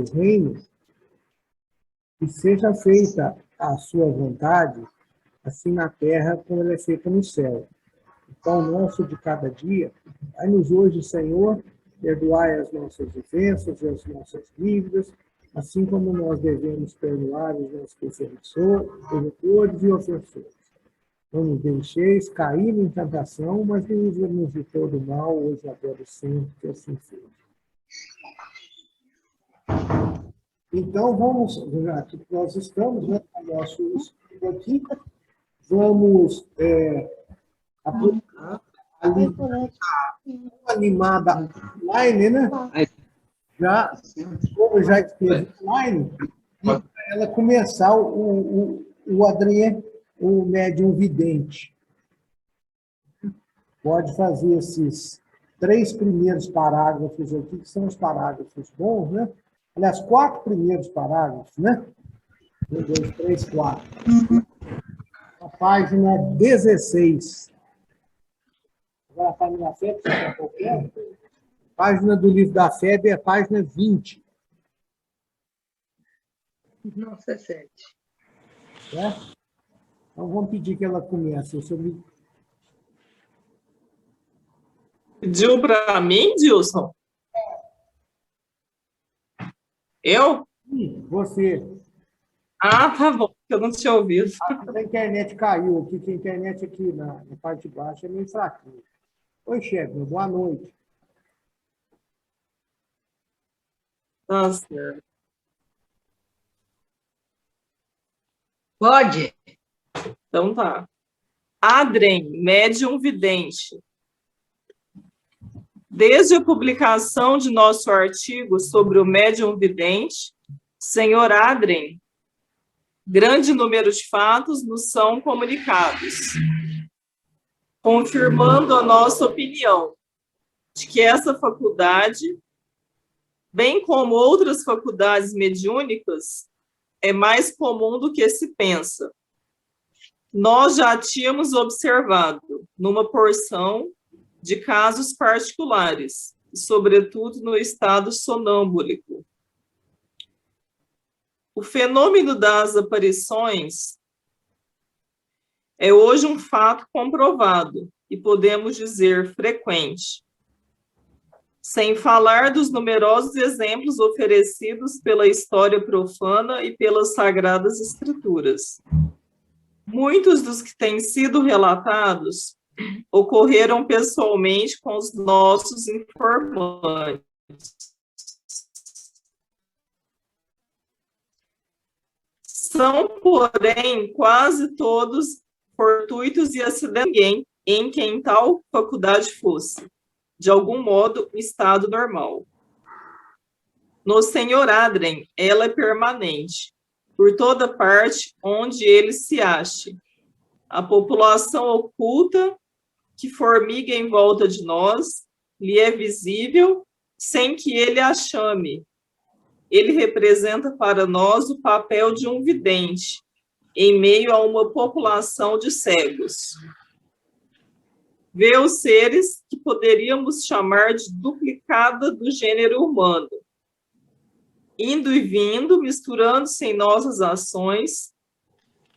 reino, e seja feita a sua vontade, assim na terra como ela é feita no céu. O pão nosso de cada dia, dai-nos hoje, Senhor, perdoai as nossas ofensas e as nossas dívidas, assim como nós devemos perdoar os nossos devedores e ofensores. Não nos deixeis cair em tentação, mas livra-nos de todo mal, hoje, agora e sempre, que assim seja. Então, vamos, aqui que nós estamos, né, com o nosso estudo aqui, vamos aplicar a animada online, né? Já, como já esteve online, e para ela começar o Adrien, o médium vidente. Pode fazer esses 3 primeiros parágrafos aqui, que são os parágrafos bons, né? Aliás, 4 primeiros parágrafos, né? 1, 2, 3, 4. A página 16. Agora, a página da FEB, você qualquer. A página do livro da FEB é a página 20. Nossa, é 7. Certo? Então, vamos pedir que ela comece. Pediu para mim, Dilson? Eu? Sim, você. Ah, tá bom, eu não tinha ouvido. A internet caiu aqui, que a internet aqui na parte de baixo é meio fraquinha. Oi, chefe, boa noite. Tá certo. Pode? Então tá. Adrien, médium vidente. Desde a publicação de nosso artigo sobre o médium vidente, senhor Adrien, grande número de fatos nos são comunicados, confirmando a nossa opinião de que essa faculdade, bem como outras faculdades mediúnicas, é mais comum do que se pensa. Nós já tínhamos observado, numa porção de casos particulares, sobretudo no estado sonâmbulico. O fenômeno das aparições é hoje um fato comprovado e podemos dizer frequente, sem falar dos numerosos exemplos oferecidos pela história profana e pelas sagradas escrituras. Muitos dos que têm sido relatados ocorreram pessoalmente com os nossos informantes. São, porém, quase todos fortuitos e acidentais em quem tal faculdade fosse, de algum modo, um estado normal. No senhor Adrien, ela é permanente, por toda parte onde ele se ache. A população oculta, que formiga em volta de nós, lhe é visível, sem que ele a chame. Ele representa para nós o papel de um vidente, em meio a uma população de cegos. Vê os seres que poderíamos chamar de duplicada do gênero humano, indo e vindo, misturando-se em nossas ações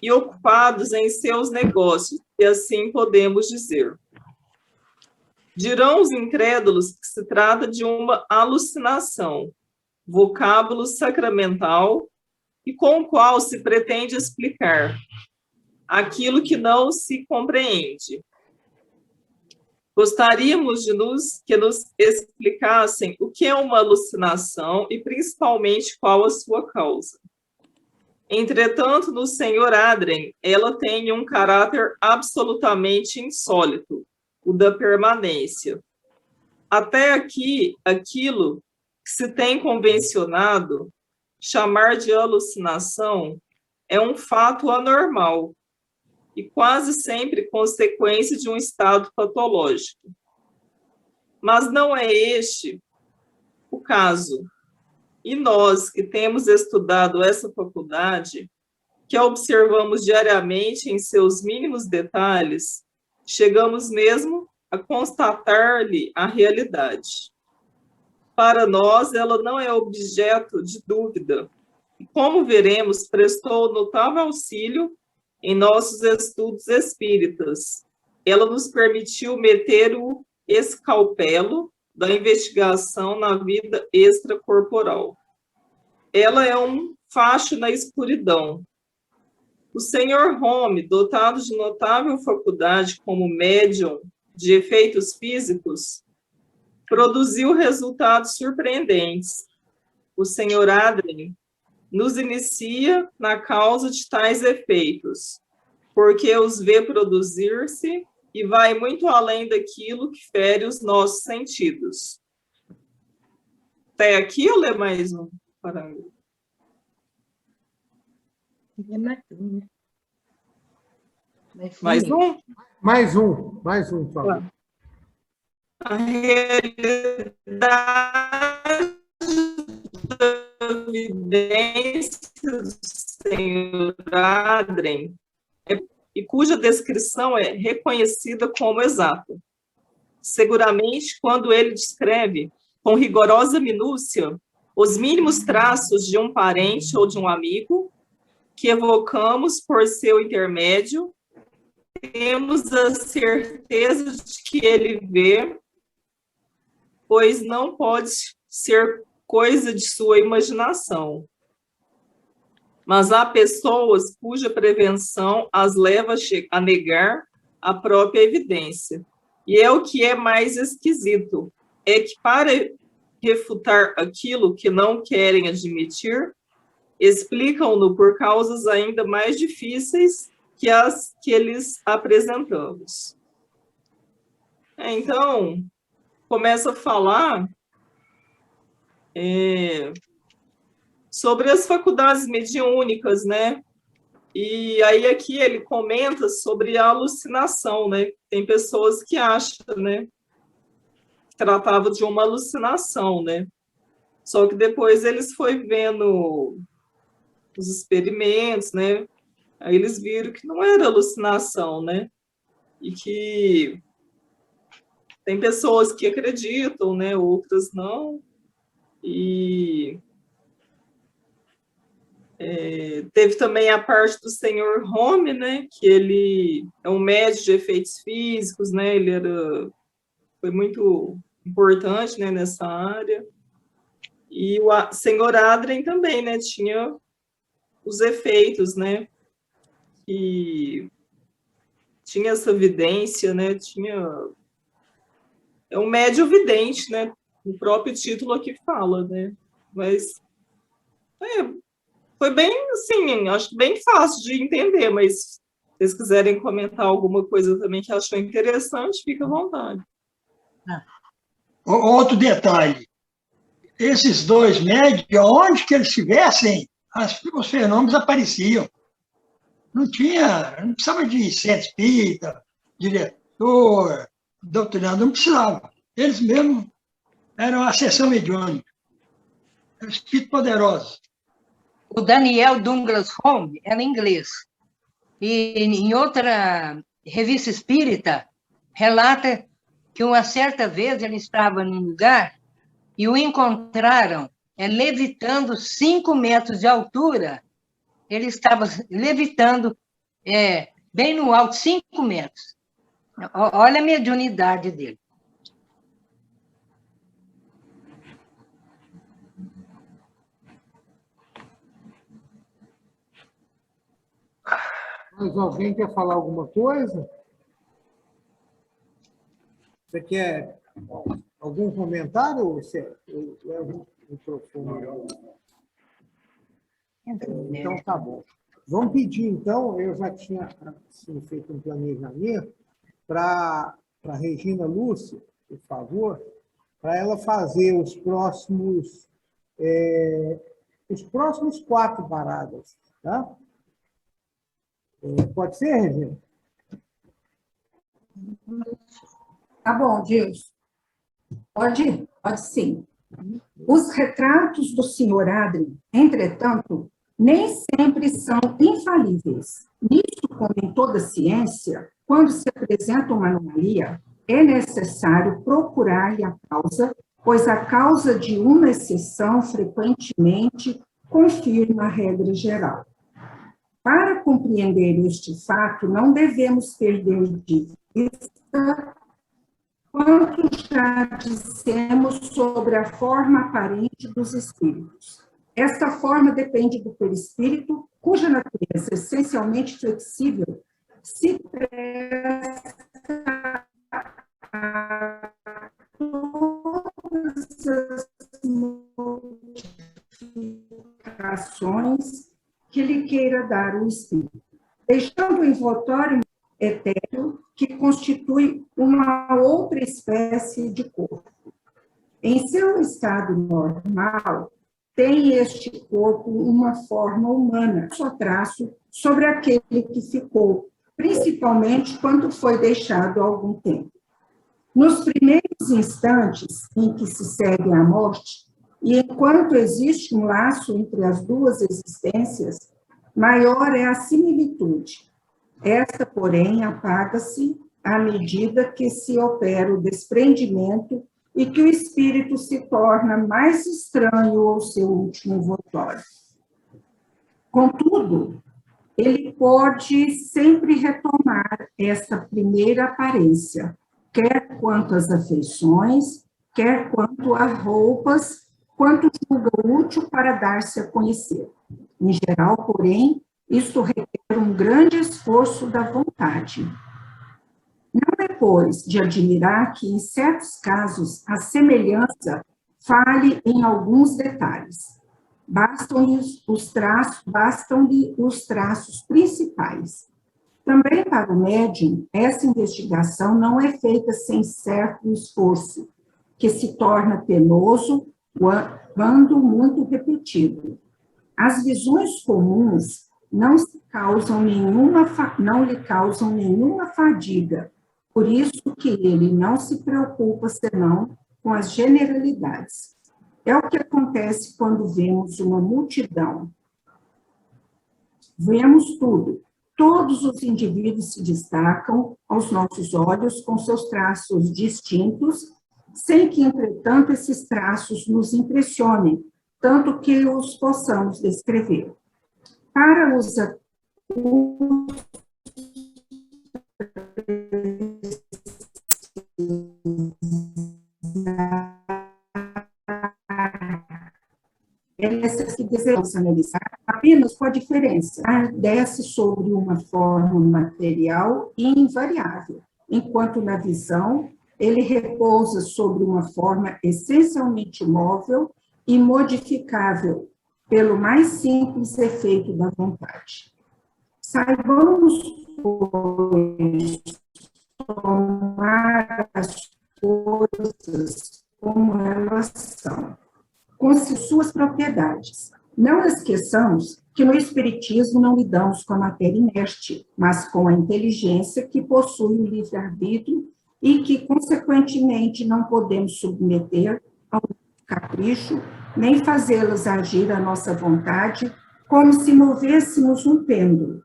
e ocupados em seus negócios, e assim podemos dizer. Dirão os incrédulos que se trata de uma alucinação, vocábulo sacramental, e com o qual se pretende explicar aquilo que não se compreende. Gostaríamos que nos explicassem o que é uma alucinação e, principalmente, qual a sua causa. Entretanto, no senhor Adrien, ela tem um caráter absolutamente insólito, o da permanência. Até aqui, aquilo que se tem convencionado chamar de alucinação é um fato anormal e quase sempre consequência de um estado patológico. Mas não é este o caso. E nós, que temos estudado essa faculdade, que a observamos diariamente em seus mínimos detalhes, chegamos mesmo a constatar-lhe a realidade. Para nós, ela não é objeto de dúvida. E, como veremos, prestou notável auxílio em nossos estudos espíritas. Ela nos permitiu meter o escalpelo da investigação na vida extracorporal. Ela é um facho na escuridão. O Sr. Home, dotado de notável faculdade como médium de efeitos físicos, produziu resultados surpreendentes. O Sr. Adrien nos inicia na causa de tais efeitos, porque os vê produzir-se e vai muito além daquilo que fere os nossos sentidos. Até aqui ou ler mais um parágrafo? Mais um? Mais um, por favor. A realidade da evidência do Sr. Adrien, e cuja descrição é reconhecida como exata. Seguramente, quando ele descreve com rigorosa minúcia os mínimos traços de um parente ou de um amigo, que evocamos por seu intermédio, temos a certeza de que ele vê, pois não pode ser coisa de sua imaginação. Mas há pessoas cuja prevenção as leva a negar a própria evidência. E é o que é mais esquisito, é que para refutar aquilo que não querem admitir, explicam-no por causas ainda mais difíceis que as que lhes apresentamos. Então, começa a falar sobre as faculdades mediúnicas, né? E aí aqui ele comenta sobre a alucinação, né? Tem pessoas que acham, né, que tratava de uma alucinação, né? Só que depois eles foi vendo os experimentos, né? Aí eles viram que não era alucinação, né? E que tem pessoas que acreditam, né? Outras não. E teve também a parte do Sr. Home, né? Que ele é um médium de efeitos físicos, né? Ele foi muito importante, né, nessa área. E o Sr. Adrien também, né? Tinha os efeitos, né? Que tinha essa vidência, né? É um médium vidente, né? O próprio título aqui fala, né? Mas foi bem, assim, acho bem fácil de entender, mas se vocês quiserem comentar alguma coisa também que achou interessante, fica à vontade. Outro detalhe, esses dois médios, onde que eles estivessem, os fenômenos apareciam. Não precisava de centro espírita, diretor, doutrinador, não precisava. Eles mesmos eram a seção mediúnica. Eram espíritos poderosos. O Daniel Douglas Home era inglês. E em outra revista espírita, relata que uma certa vez ele estava num lugar e o encontraram levitando 5 metros de altura. Ele estava levitando bem no alto, 5 metros. Olha a mediunidade dele. Mas alguém quer falar alguma coisa? Você quer algum comentário? Ou você leva o microfone? Então, tá bom. Vamos pedir, então, eu já tinha assim, feito um planejamento para a Regina Lúcia, por favor, para ela fazer os próximos 4 paradas, tá? Pode ser, Regina? Tá bom, Gilson. Pode sim. Os retratos do Sr. Adrien, entretanto, nem sempre são infalíveis. Nisso, como em toda ciência, quando se apresenta uma anomalia, é necessário procurar-lhe a causa pois a causa de uma exceção frequentemente confirma a regra geral. Para compreender este fato, não devemos perder de vista quanto já dissemos sobre a forma aparente dos espíritos. Esta forma depende do perispírito, cuja natureza essencialmente flexível se presta a todas as modificações que lhe queira dar o espírito, deixando o envoltório etéreo que constitui uma outra espécie de corpo. Em seu estado normal, tem este corpo uma forma humana, só traço sobre aquele que ficou, principalmente quando foi deixado há algum tempo. Nos primeiros instantes em que se segue a morte, e enquanto existe um laço entre as duas existências, maior é a similitude. Esta, porém, apaga-se à medida que se opera o desprendimento e que o espírito se torna mais estranho ao seu último envoltório. Contudo, ele pode sempre retomar esta primeira aparência, quer quanto às afeições, quer quanto a roupas, quanto julga útil para dar-se a conhecer. Em geral, porém, isto requer um grande esforço da vontade. Não é, pois, de admirar que, em certos casos, a semelhança fale em alguns detalhes. Bastam-lhe os traços principais. Também para o médium, essa investigação não é feita sem certo esforço, que se torna penoso quando muito repetido. As visões comuns não lhe causam nenhuma fadiga, por isso que ele não se preocupa senão com as generalidades. É o que acontece quando vemos uma multidão. Vemos tudo. Todos os indivíduos se destacam aos nossos olhos com seus traços distintos, sem que, entretanto, esses traços nos impressionem, tanto que os possamos descrever. Para os essas que desejamos analisar apenas com a diferença. Desce sobre uma forma material e invariável, enquanto na visão ele repousa sobre uma forma essencialmente móvel e modificável pelo mais simples efeito da vontade. Saibamos, pois, tomar as coisas como elas são, com suas propriedades. Não esqueçamos que no Espiritismo não lidamos com a matéria inerte, mas com a inteligência que possui o livre-arbítrio e que, consequentemente, não podemos submeter ao capricho, nem fazê-las agir à nossa vontade, como se movêssemos um pêndulo.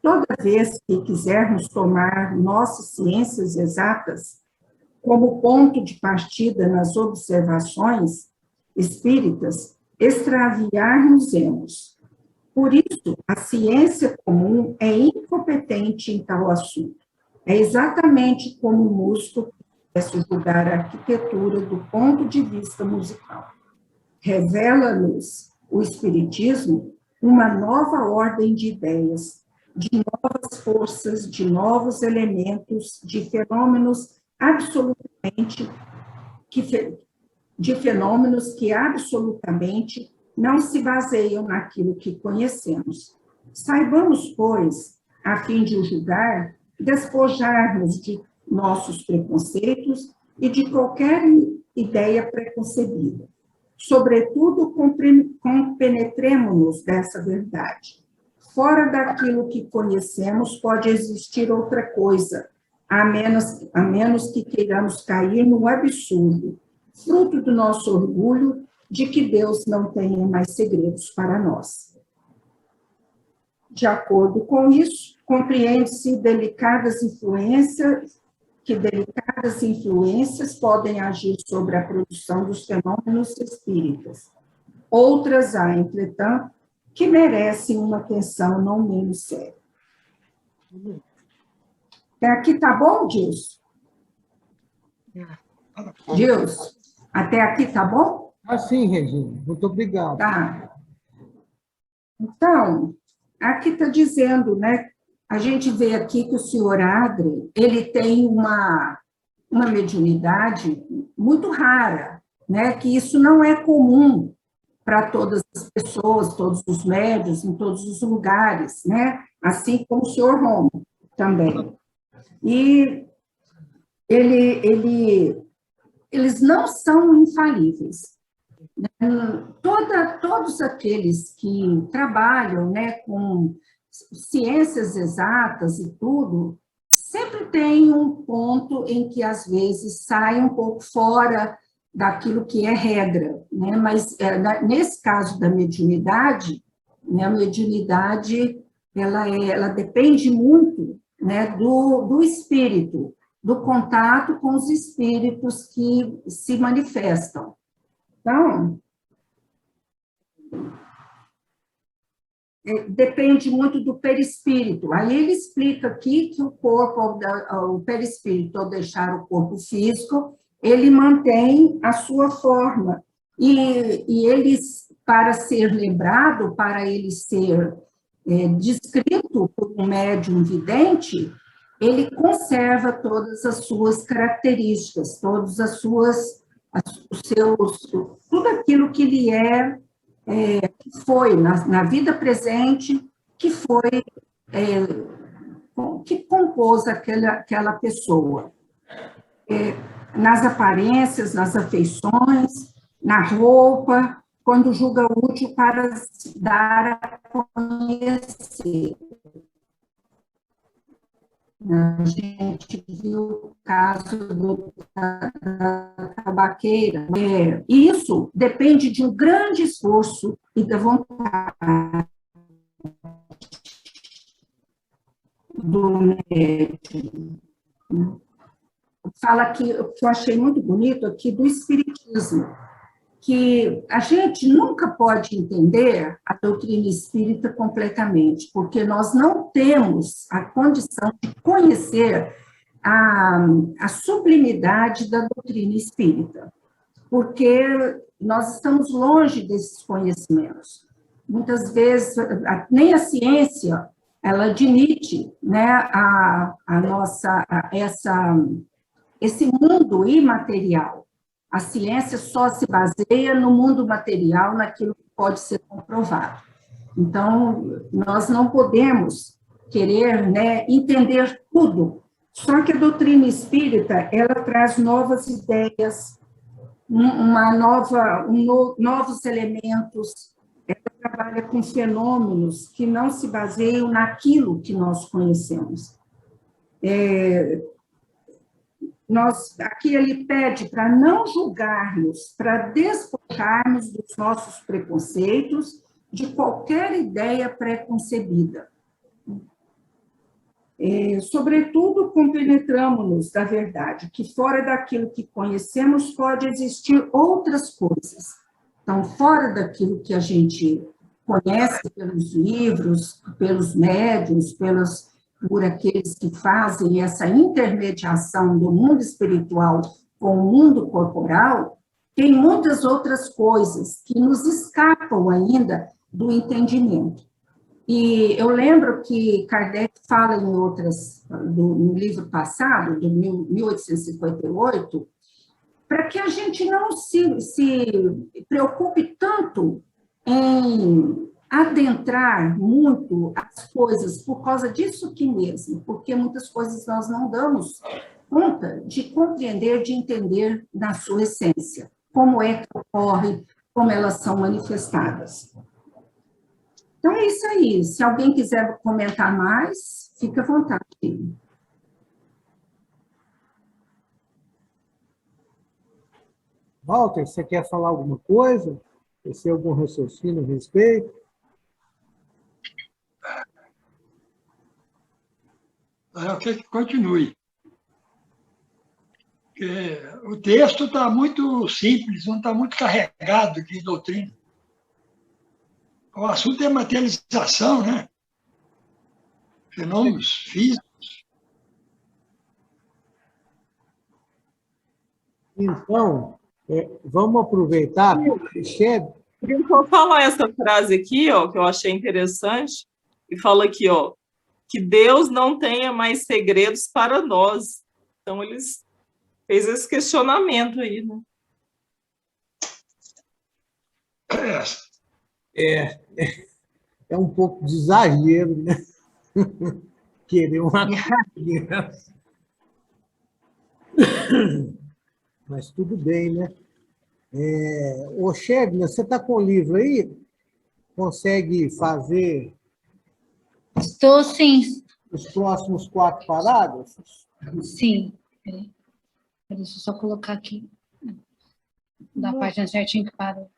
Toda vez que quisermos tomar nossas ciências exatas como ponto de partida nas observações espíritas, extraviar-nos-emos. Por isso, a ciência comum é incompetente em tal assunto. É exatamente como o músico que quisesse julgar a arquitetura do ponto de vista musical. Revela-nos o Espiritismo uma nova ordem de ideias, de novas forças, de novos elementos, de fenômenos que absolutamente não se baseiam naquilo que conhecemos. Saibamos, pois, a fim de o julgar, despojar-nos de nossos preconceitos e de qualquer ideia preconcebida. Sobretudo, compenetremo-nos dessa verdade. Fora daquilo que conhecemos pode existir outra coisa, a menos que queiramos cair no absurdo, fruto do nosso orgulho de que Deus não tenha mais segredos para nós. De acordo com isso, compreende-se delicadas influências que delicadas influências podem agir sobre a produção dos fenômenos espíritas. Outras há, entretanto, que merecem uma atenção não menos séria. Até aqui tá bom, Gilson? Gilson, até aqui tá bom? Sim, Regina. Muito obrigado. Tá. Então, aqui está dizendo, né? A gente vê aqui que o senhor Adrien, ele tem uma mediunidade muito rara, né? Que isso não é comum para todas as pessoas, todos os médiuns, em todos os lugares, né? Assim como o senhor Romo também. E eles não são infalíveis. Todos aqueles que trabalham, né, com ciências exatas e tudo, sempre tem um ponto em que, às vezes, sai um pouco fora daquilo que é regra, né? Mas, nesse caso da mediunidade, né, a mediunidade ela depende muito, né, do espírito, do contato com os espíritos que se manifestam. Então, depende muito do perispírito. Aí ele explica aqui que o corpo, o perispírito, ao deixar o corpo físico, ele mantém a sua forma. E eles, para ser lembrado, para ele ser descrito por um médium vidente, ele conserva todas as suas características, todas as suas, os seus, tudo aquilo que lhe que foi na vida presente, que foi, que compôs aquela pessoa. Nas aparências, nas afeições, na roupa, quando julga útil para dar a conhecer. A gente viu o caso da tabaqueira. E isso depende de um grande esforço e da vontade do médium. Fala aqui, o que eu achei muito bonito aqui, do espiritismo, que a gente nunca pode entender a doutrina espírita completamente, porque nós não temos a condição de conhecer a sublimidade da doutrina espírita, porque nós estamos longe desses conhecimentos. Muitas vezes, nem a ciência, ela admite, né, esse mundo imaterial. A ciência só se baseia no mundo material, naquilo que pode ser comprovado. Então, nós não podemos querer, né, entender tudo. Só que a doutrina espírita, ela traz novas ideias, novos elementos, ela trabalha com fenômenos que não se baseiam naquilo que nós conhecemos. Aqui ele pede para não julgarmos, para despojarmos dos nossos preconceitos, de qualquer ideia pré-concebida. Sobretudo, compenetramos-nos da verdade, que fora daquilo que conhecemos pode existir outras coisas. Então, fora daquilo que a gente conhece pelos livros, pelos médiuns, por aqueles que fazem essa intermediação do mundo espiritual com o mundo corporal, tem muitas outras coisas que nos escapam ainda do entendimento. E eu lembro que Kardec fala no livro passado, de 1858, para que a gente não se preocupe tanto em adentrar muito as coisas por causa disso aqui mesmo, porque muitas coisas nós não damos conta de compreender, de entender na sua essência, como é que ocorre, como elas são manifestadas. Então, é isso aí. Se alguém quiser comentar mais, fique à vontade. Walter, você quer falar alguma coisa? Você algum raciocínio a respeito? Eu quero que continue. O texto está muito simples, não está muito carregado de doutrina. O assunto é materialização, né? Fenômenos físicos. Então, vamos aproveitar. Eu vou falar essa frase aqui, ó, que eu achei interessante, e fala aqui, ó, que Deus não tenha mais segredos para nós. Então, eles fez esse questionamento aí, né? É um pouco de exagero, né? Querer uma criança. Mas tudo bem, né? Ô, Chegna, você está com o livro aí? Consegue fazer Estou, sim. os próximos 4 parágrafos? Sim. Peraí. Deixa eu só colocar aqui. Da página certinho que parou.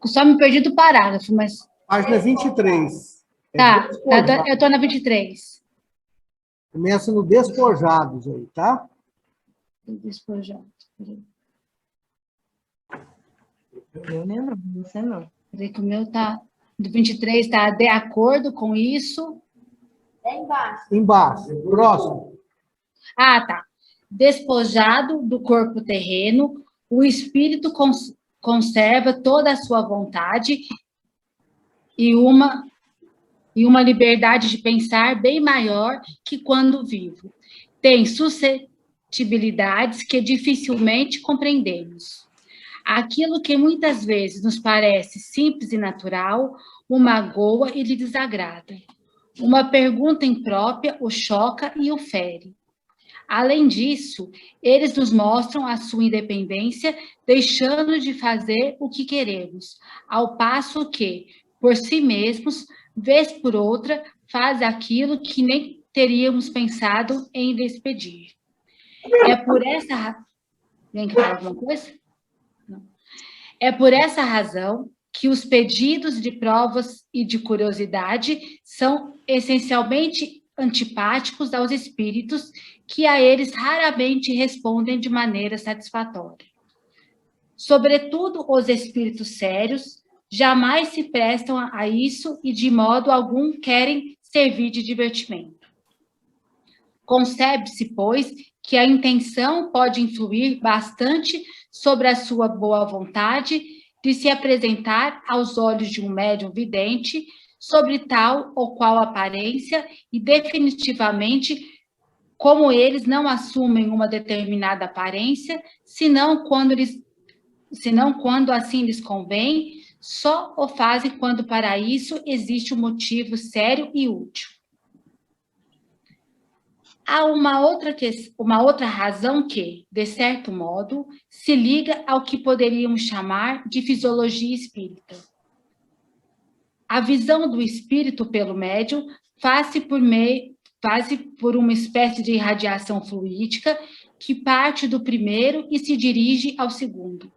Só me perdi do parágrafo, mas... Página 23. Tá, eu estou na 23. Começa no Despojados aí, tá? Despojado. Eu lembro, você não. Peraí que o meu tá... Do 23 está de acordo com isso. Embaixo. Próximo. Ah, tá. Despojado do corpo terreno, o espírito conserva toda a sua vontade e uma liberdade de pensar bem maior que quando vivo. Tem suscetibilidades que dificilmente compreendemos. Aquilo que muitas vezes nos parece simples e natural, o magoa e lhe desagrada. Uma pergunta imprópria o choca e o fere. Além disso, eles nos mostram a sua independência, deixando de fazer o que queremos, ao passo que, por si mesmos, vez por outra, faz aquilo que nem teríamos pensado em despedir. É por essa... Vem que falar alguma coisa? Não. É por essa razão que os pedidos de provas e de curiosidade são essencialmente antipáticos aos espíritos, que a eles raramente respondem de maneira satisfatória. Sobretudo os espíritos sérios jamais se prestam a isso e de modo algum querem servir de divertimento. Concebe-se, pois, que a intenção pode influir bastante sobre a sua boa vontade de se apresentar aos olhos de um médium vidente sobre tal ou qual aparência e definitivamente como eles não assumem uma determinada aparência, senão quando assim lhes convém, só o fazem quando para isso existe um motivo sério e útil. Há uma outra razão que, de certo modo, se liga ao que poderíamos chamar de fisiologia espírita. A visão do espírito pelo médium faz-se por uma espécie de irradiação fluídica que parte do primeiro e se dirige ao segundo.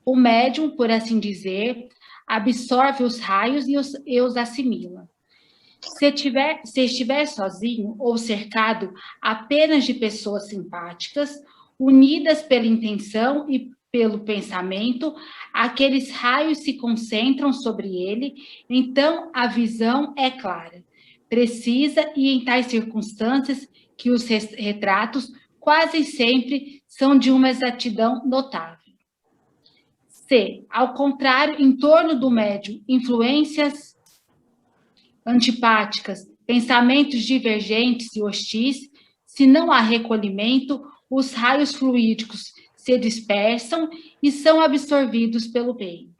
O médium, por assim dizer, absorve os raios e os assimila. Se estiver sozinho ou cercado apenas de pessoas simpáticas, unidas pela intenção e pelo pensamento, aqueles raios se concentram sobre ele, então a visão é clara, precisa e em tais circunstâncias que os retratos quase sempre são de uma exatidão notável. Se, ao contrário, em torno do médium, influências antipáticas, pensamentos divergentes e hostis, se não há recolhimento, os raios fluídicos se dispersam e são absorvidos pelo bem.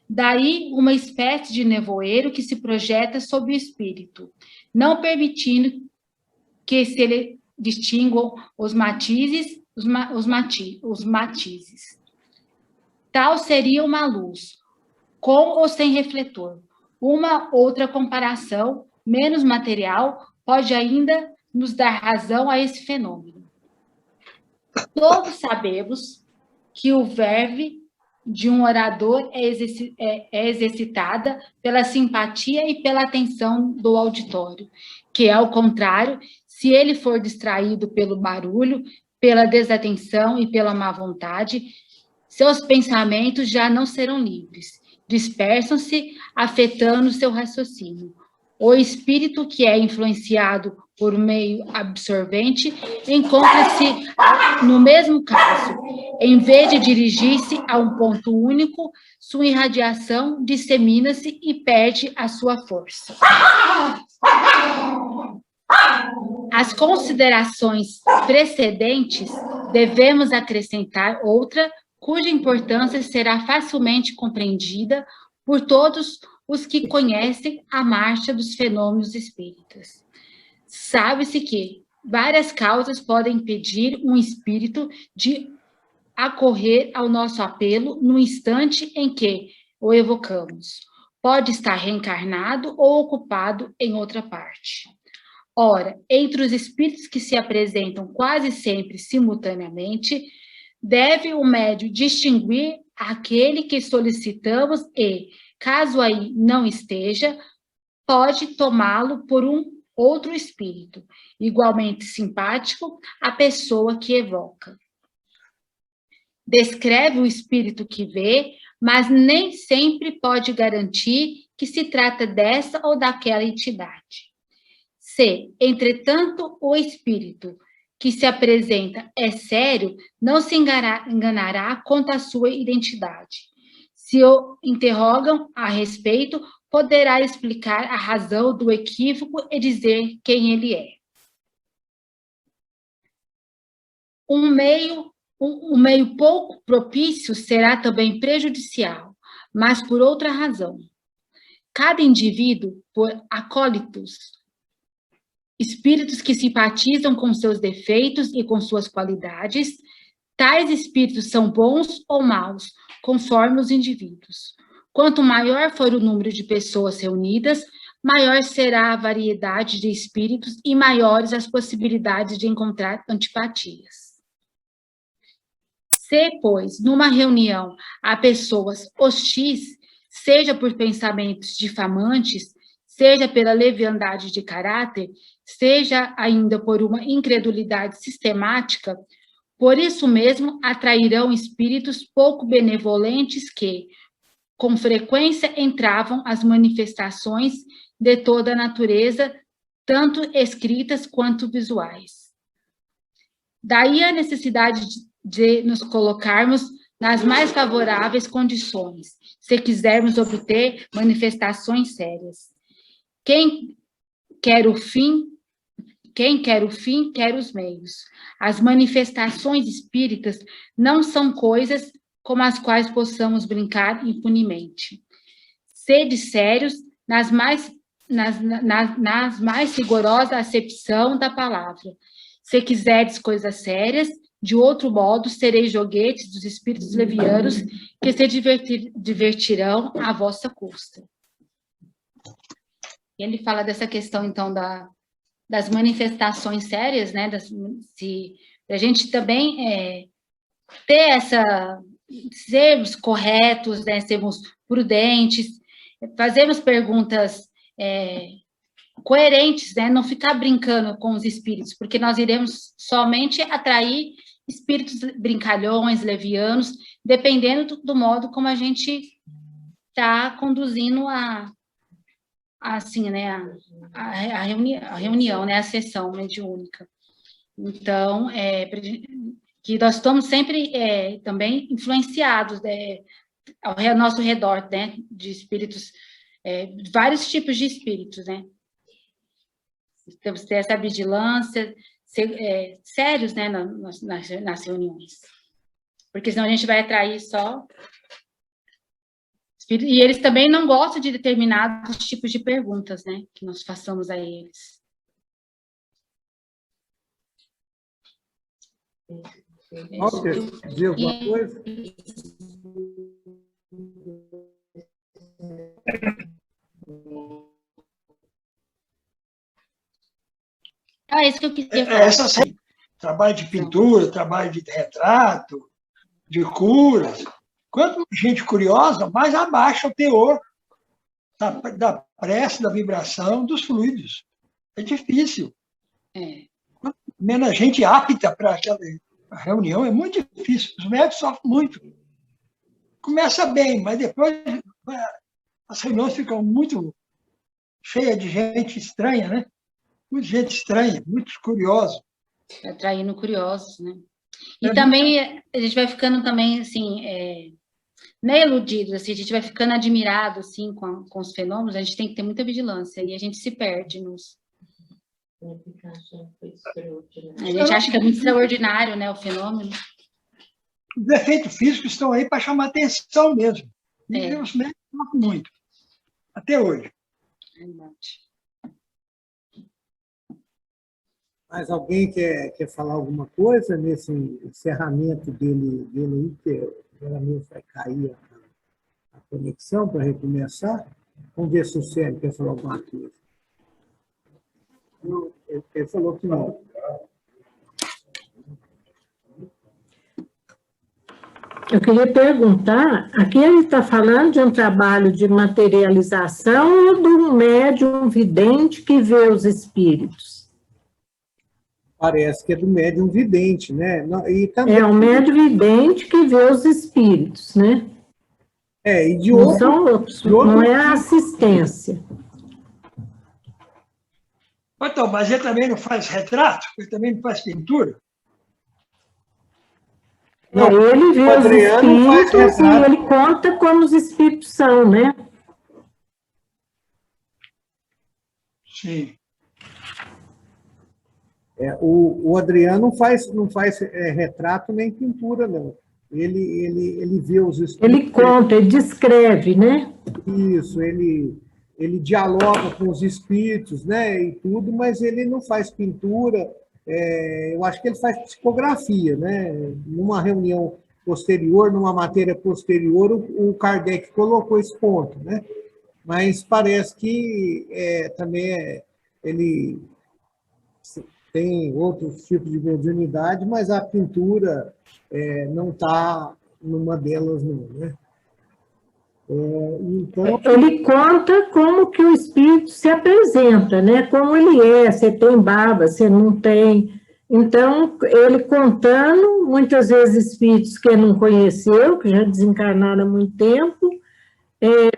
Daí uma espécie de nevoeiro que se projeta sobre o espírito, não permitindo que se distinguam os matizes. Tal seria uma luz, com ou sem refletor. Uma outra comparação, menos material, pode ainda nos dar razão a esse fenômeno. Todos sabemos que o verve de um orador é exercitada pela simpatia e pela atenção do auditório, que, ao contrário, se ele for distraído pelo barulho, pela desatenção e pela má vontade, seus pensamentos já não serão livres, dispersam-se, afetando seu raciocínio. O espírito que é influenciado por um meio absorvente encontra-se no mesmo caso. Em vez de dirigir-se a um ponto único, sua irradiação dissemina-se e perde a sua força. Às considerações precedentes, devemos acrescentar outra, cuja importância será facilmente compreendida por todos os que conhecem a marcha dos fenômenos espíritas. Sabe-se que várias causas podem impedir um espírito de acorrer ao nosso apelo no instante em que o evocamos. Pode estar reencarnado ou ocupado em outra parte. Ora, entre os espíritos que se apresentam quase sempre simultaneamente, deve o médium distinguir aquele que solicitamos e, caso aí não esteja, pode tomá-lo por um outro espírito, igualmente simpático à pessoa que evoca. Descreve o espírito que vê, mas nem sempre pode garantir que se trata dessa ou daquela entidade. Se, entretanto, o espírito que se apresenta é sério, não se enganará quanto à sua identidade. Se o interrogam a respeito, poderá explicar a razão do equívoco e dizer quem ele é. Um meio pouco propício será também prejudicial, mas por outra razão. Cada indivíduo, por acólitos, espíritos que simpatizam com seus defeitos e com suas qualidades, tais espíritos são bons ou maus, conforme os indivíduos. Quanto maior for o número de pessoas reunidas, maior será a variedade de espíritos e maiores as possibilidades de encontrar antipatias. Se, pois, numa reunião há pessoas hostis, seja por pensamentos difamantes, seja pela leviandade de caráter, seja ainda por uma incredulidade sistemática, por isso mesmo atrairão espíritos pouco benevolentes que, com frequência, entravam as manifestações de toda a natureza, tanto escritas quanto visuais. Daí a necessidade de nos colocarmos nas mais favoráveis condições, se quisermos obter manifestações sérias. Quem quer o fim, quer os meios. As manifestações espíritas não são coisas com as quais possamos brincar impunemente. Sede sérios nas mais rigorosa acepção da palavra. Se quiseres coisas sérias, de outro modo sereis joguetes dos espíritos levianos que se divertirão à vossa custa. Ele fala dessa questão, então, das manifestações sérias, né? A gente também sermos corretos, né? Sermos prudentes, fazermos perguntas coerentes, né? Não ficar brincando com os espíritos, porque nós iremos somente atrair espíritos brincalhões, levianos, dependendo do modo como a gente está conduzindo assim, né, a reunião, né, a sessão mediúnica. Então, que nós estamos sempre também influenciados ao nosso redor, né, de espíritos, vários tipos de espíritos, né. Temos que ter essa vigilância, ser sérios, né, nas reuniões. Porque senão a gente vai atrair só... E eles também não gostam de determinados tipos de perguntas, né, que nós façamos a eles. Walter, dizer alguma coisa? É isso que eu queria falar. Essa sim. Trabalho de pintura, trabalho de retrato, de curas. Quanto mais gente curiosa, mais abaixa o teor da prece, da vibração, dos fluidos. É difícil. É. Menos gente apta para aquela reunião, é muito difícil. Os médicos sofrem muito. Começa bem, mas depois as reuniões ficam muito cheias de gente estranha, né? Muita gente estranha, muitos curiosos. Atraindo curiosos, né? E também a gente vai ficando também, assim, não é iludido, assim, a gente vai ficando admirado, assim, com os fenômenos, a gente tem que ter muita vigilância, e a gente se perde nos... A gente acha que é muito extraordinário, né, o fenômeno. Os efeitos físicos estão aí para chamar atenção mesmo. E os médicos sofrem muito, até hoje. Mas alguém quer falar alguma coisa nesse encerramento dele aí, que geralmente vai cair a conexão para recomeçar? Vamos ver se o Sérgio quer falar alguma coisa. Não, ele falou que não. Eu queria perguntar, aqui ele está falando de um trabalho de materialização ou de um médium vidente que vê os espíritos? Parece que é do médium vidente, né? E também, É um médium vidente que vê os espíritos, né? e de Não outro, são outros, de outro não é a assistência. Então, mas ele também não faz retrato? Ele também não faz pintura? Não, Ele vê o os Adriano faz espíritos e retrato. ele conta como os espíritos são, né? Sim. O Adriano não faz retrato nem pintura, não. Ele vê os espíritos. Ele conta, ele descreve, né? Isso, ele dialoga com os espíritos, né, e tudo, mas ele não faz pintura. Eu acho que ele faz psicografia, né? Numa reunião posterior, numa matéria posterior, o Kardec colocou esse ponto, né? Mas parece que também ele tem outros tipos de mediunidade, mas a pintura não está numa delas, não, né? Então, Ele conta como que o espírito se apresenta, né? Como ele é, você tem barba, você não tem. Então, ele contando, muitas vezes espíritos que ele não conheceu, que já desencarnaram há muito tempo,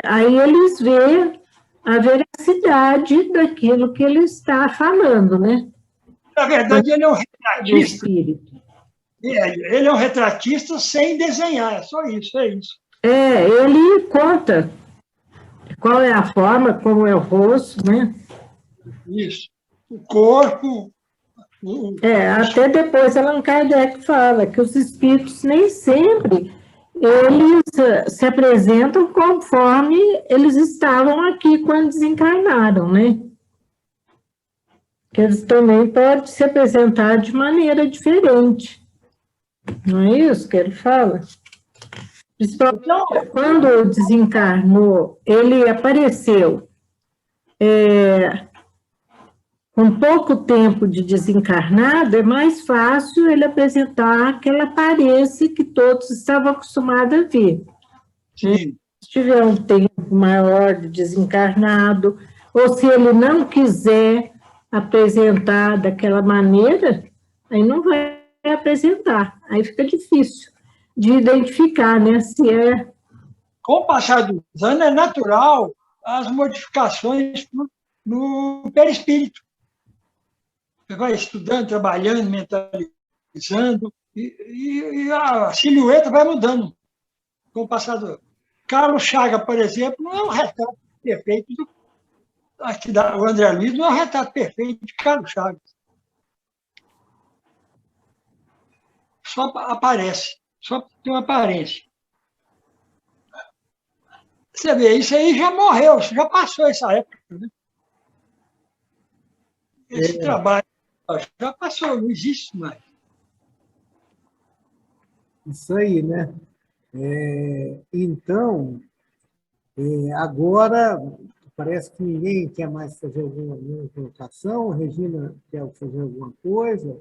aí eles vê a veracidade daquilo que ele está falando, né? Na verdade, ele é um Do retratista. espírito. Ele é um retratista sem desenhar, é só isso, é isso. Ele conta qual é a forma, como é o rosto, né? Isso. O corpo. Até depois Allan Kardec fala que os espíritos nem sempre eles se apresentam conforme eles estavam aqui quando desencarnaram, né? Que eles também podem se apresentar de maneira diferente. Não é isso que ele fala? Principalmente quando desencarnou, ele apareceu com pouco tempo de desencarnado, é mais fácil ele apresentar aquela aparência que todos estavam acostumados a ver. Sim. Se tiver um tempo maior de desencarnado, ou se ele não quiser apresentar daquela maneira, aí não vai apresentar, aí fica difícil de identificar, né, se é... Com o passar dos anos, é natural as modificações no perispírito. Você vai estudando, trabalhando, mentalizando, e a silhueta vai mudando com o passar do ano. Carlos Chagas, por exemplo, não é um retrato perfeito o André Luiz não é um retrato perfeito de Carlos Chagas. Só aparece, só tem uma aparência. Você vê, isso aí já morreu, já passou essa época. Né? Esse trabalho já passou, não existe mais. isso aí, né? Então, agora, parece que ninguém quer mais fazer alguma colocação. A Regina quer fazer alguma coisa.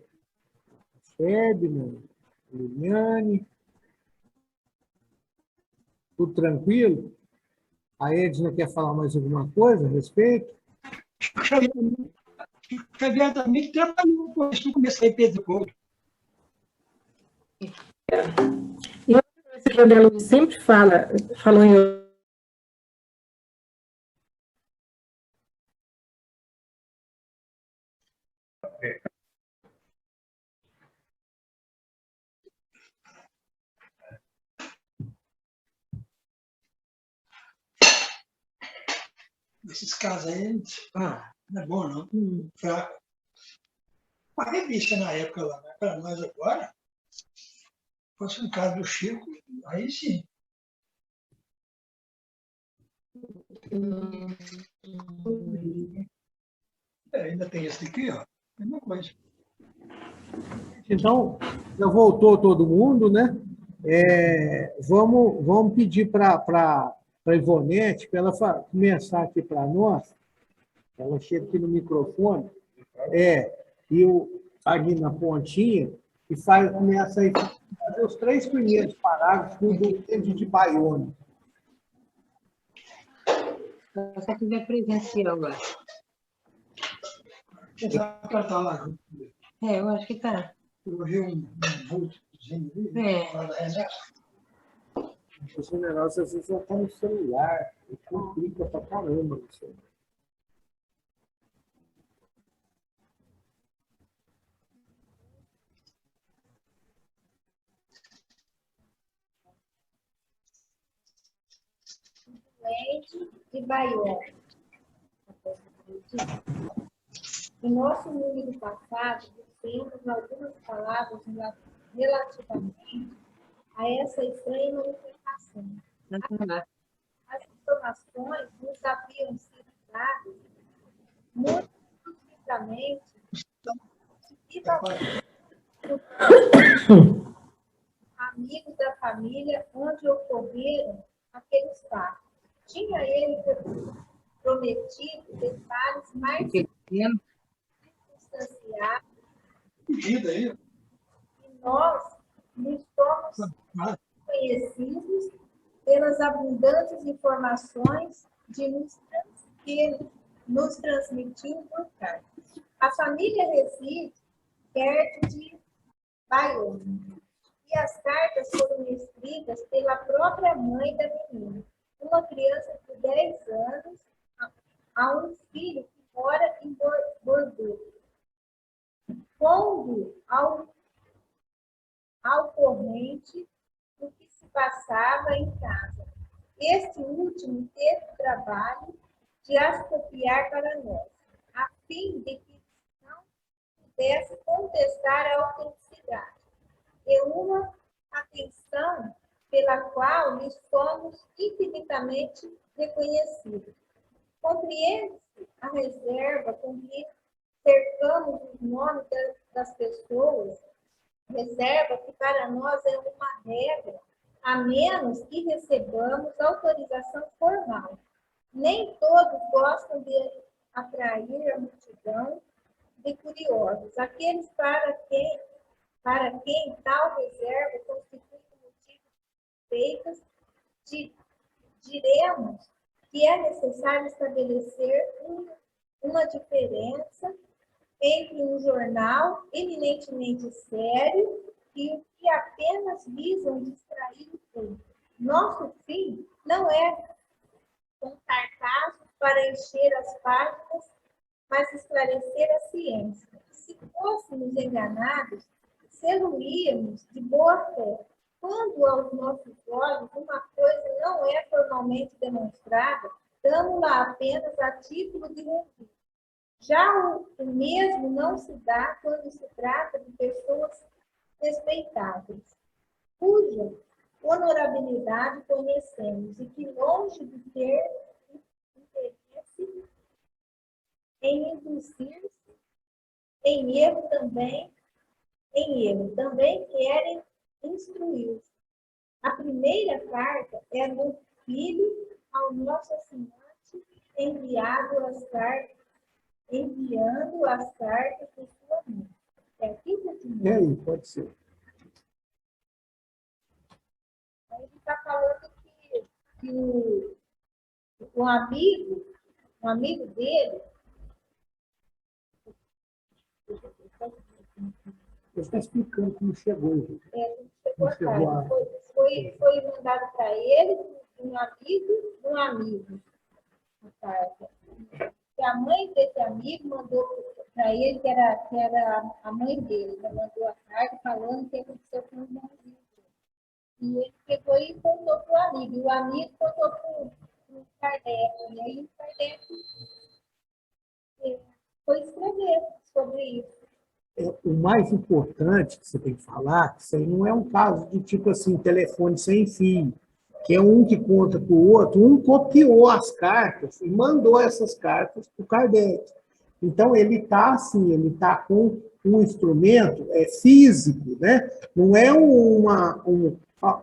Ferdinand, Liliane. Tudo tranquilo? A Edna quer falar mais alguma coisa a respeito? Chico Xavier também trabalhou com isso no começo da Pedro Couto. E outra coisa que o André Luiz sempre falou em Esses casos aí, não é bom, não. Pra uma revista na época lá, mas para nós agora, fosse um caso do Chico, aí sim. Ainda tem esse aqui, ó. Mesma coisa. Então, já voltou todo mundo, né? Vamos pedir para a Ivonete, para ela começar aqui para nós. Ela chega aqui no microfone, e ali na pontinha, e começa a fazer os 3 primeiros parágrafos do David de Bayona. Se eu tiver presencial lá. Já está lá. Eu acho que está. Eu vi um vultozinho ali. O generoso, às vezes, está no celular, e complica pra caramba isso. De Bayona. Em nosso mundo do passado, temos algumas palavras relativamente a essa estranha manifestação. As informações nos haviam sido dadas muito explicitamente amigos da família onde ocorreram aqueles fatos. Tinha ele prometido detalhes mais circunstanciados e nós nos somos conhecidos pelas abundantes informações que nos transmitiam por carta. A família reside perto de Bayona e as cartas foram escritas pela própria mãe da menina, uma criança de 10 anos, a um filho que mora em Bordeaux, pondo ao corrente do que se passava em casa. Este último teve o trabalho de as copiar para nós, a fim de que não pudesse contestar a autenticidade, e uma atenção pela qual lhes somos infinitamente reconhecidos. Compreende-se a reserva com que cercamos os nomes das pessoas, reserva que para nós é uma regra, a menos que recebamos autorização formal. Nem todos gostam de atrair a multidão de curiosos, aqueles para quem tal reserva constitui motivo feitas, diremos que é necessário estabelecer uma diferença entre um jornal eminentemente sério e o que apenas visam distrair o público. Nosso fim não é contar casos para encher as páginas, mas esclarecer a ciência. Se fôssemos enganados, ser-lo-íamos de boa fé. Quando aos nossos olhos uma coisa não é formalmente demonstrada, damos-la apenas a título de registro. Já o mesmo não se dá quando se trata de pessoas respeitáveis, cuja honorabilidade conhecemos e que, longe de ter interesse em induzir-se em erro também querem instruir-se. A primeira carta é do filho ao nosso assinante, enviando as cartas de sua mãe. É aqui que aí, pode ser. Aí ele está falando que um amigo dele, Ele está explicando como chegou, gente. Chegou a carta. Foi mandado para ele, um amigo, a carta. E a mãe desse amigo mandou para ele, que era a mãe dele, ela mandou a carta falando o que aconteceu com o irmãozinho. E ele pegou e contou para o amigo. E o amigo contou para o Kardec. E aí o Kardec foi escrever sobre isso. O mais importante que você tem que falar, que isso aí não é um caso de tipo assim, telefone sem fio, que é um que conta para o outro, um copiou as cartas e mandou essas cartas para o Kardec. Então, ele está assim, ele está com um instrumento físico, né? Não é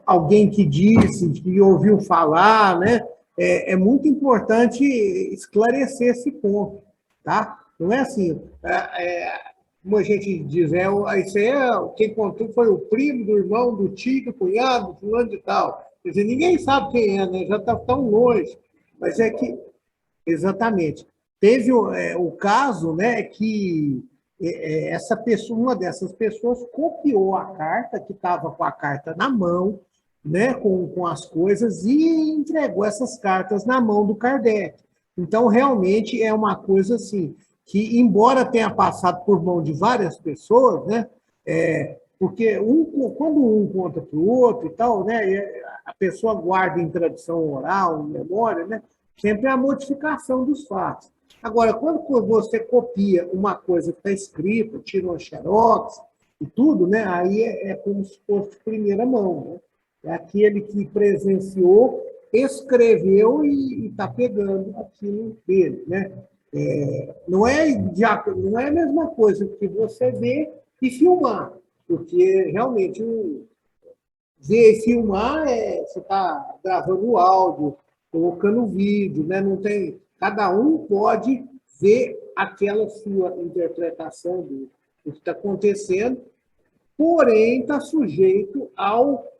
alguém que disse, que ouviu falar, né? É muito importante esclarecer esse ponto, tá? Não é assim, como a gente diz, isso aí quem contou foi o primo, do irmão, do tio, do cunhado, fulano de tal. Quer dizer, ninguém sabe quem é, né? Já está tão longe. Mas é que, exatamente, teve o caso, né, que essa pessoa, uma dessas pessoas copiou a carta, que estava com a carta na mão, né, com as coisas, e entregou essas cartas na mão do Kardec. Então, realmente, é uma coisa assim, que, embora tenha passado por mão de várias pessoas, né, porque quando um conta para o outro e tal, né, a pessoa guarda em tradição oral, em memória, né, sempre a modificação dos fatos. Agora, quando você copia uma coisa que está escrita, tira uma xerox e tudo, né, aí é como se fosse de primeira mão, né? É aquele que presenciou, escreveu e está pegando aquilo dele, né? Não é a mesma coisa que você ver e filmar, porque realmente ver e filmar você está gravando o áudio, colocando o vídeo, né? Não tem, cada um pode ver aquela sua interpretação do que está acontecendo, porém está sujeito ao